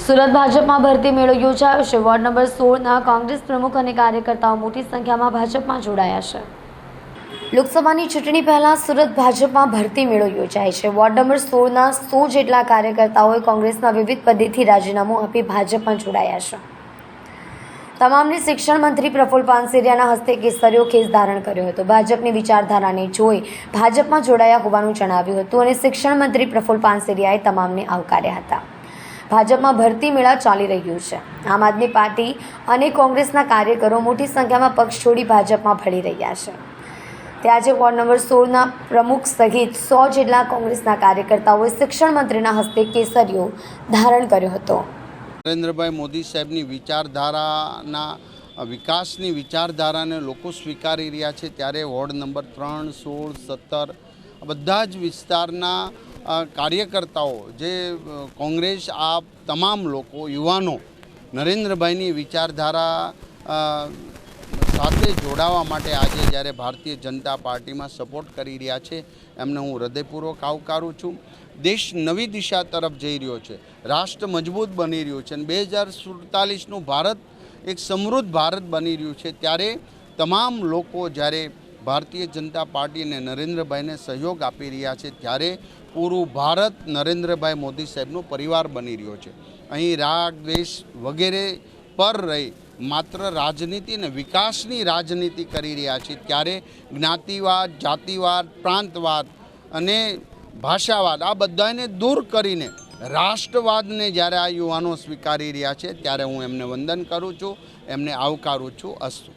સુરત ભાજપમાં ભરતી મેળો યોજાયો છે। વોર્ડ નંબર 16ના કોંગ્રેસ પ્રમુખ અને કાર્યકર્તાઓ મોટી સંખ્યામાં ભાજપમાં જોડાયા છે। લોકસભાની ચૂંટણી પહેલા સુરત ભાજપમાં ભરતી મેળો યોજાય છે। વોર્ડ નંબર 16ના 100 જેટલા કાર્યકર્તાઓએ કોંગ્રેસના વિવિધ પદેથી રાજીનામું આપી ભાજપમાં જોડાયા છે। તમામને શિક્ષણ મંત્રી પ્રફુલ્લ પાનસેરિયાના હસ્તે કેસરીયો ખેસ ધારણ કર્યો હતો। ભાજપની વિચારધારાને જોઈ ભાજપમાં જોડાયા હોવાનું જણાવ્યું હતું અને શિક્ષણ મંત્રી પ્રફુલ્લ પાનસેરિયાએ તમામને આવકાર્યા હતા। ભાજપમાં ભરતી મેળા ચાલી રહ્યું છે। આમ આદમી પાર્ટી અને કોંગ્રેસના કાર્યકરો મોટી સંખ્યામાં પક્ષ છોડી ભાજપમાં ભળી રહ્યા છે। તે આજે વોર્ડ નંબર 16ના પ્રમુખ સહિત 100 જેટલા કોંગ્રેસના કાર્યકર્તાઓએ શિક્ષણ મંત્રીના હસ્તે કેસરીયો ધારણ કર્યો હતો। નરેન્દ્રભાઈ મોદી સાહેબની વિચારધારાના વિકાસની વિચારધારાને લોકો સ્વીકારી રહ્યા છે, ત્યારે વોર્ડ નંબર 3, 16, 17 બધા જ વિસ્તારના કાર્યકર્તાઓ જે કોંગ્રેસ આ તમામ લોકો યુવાનો નરેન્દ્રભાઈની વિચારધારા સાથે જોડાવા માટે આજે જ્યારે ભારતીય જનતા પાર્ટીમાં સપોર્ટ કરી રહ્યા છે એમને હું હૃદયપૂર્વક આવકારું છું। દેશ નવી દિશા તરફ જઈ રહ્યો છે, રાષ્ટ્ર મજબૂત બની રહ્યું છે અને 2047નું ભારત એક સમૃદ્ધ ભારત બની રહ્યું છે। ત્યારે તમામ લોકો જ્યારે ભારતીય જનતા પાર્ટી અને નરેન્દ્રભાઈને સહયોગ આપી રહ્યા છે ત્યારે પૂરું ભારત નરેન્દ્રભાઈ મોદી સાહેબનો પરિવાર બની રહ્યો છે। અહીં રાગ દ્વેષ વગેરે પર રહી માત્ર રાજનીતિ અને વિકાસની રાજનીતિ કરી રહ્યા છે, ત્યારે જ્ઞાતિવાદ, જાતિવાદ, પ્રાંતવાદ અને ભાષાવાદ આ બધાને દૂર કરીને રાષ્ટ્રવાદને જ્યારે આ યુવાનો સ્વીકારી રહ્યા છે ત્યારે હું એમને વંદન કરું છું, એમને આવકારું છું। અસ્તુ।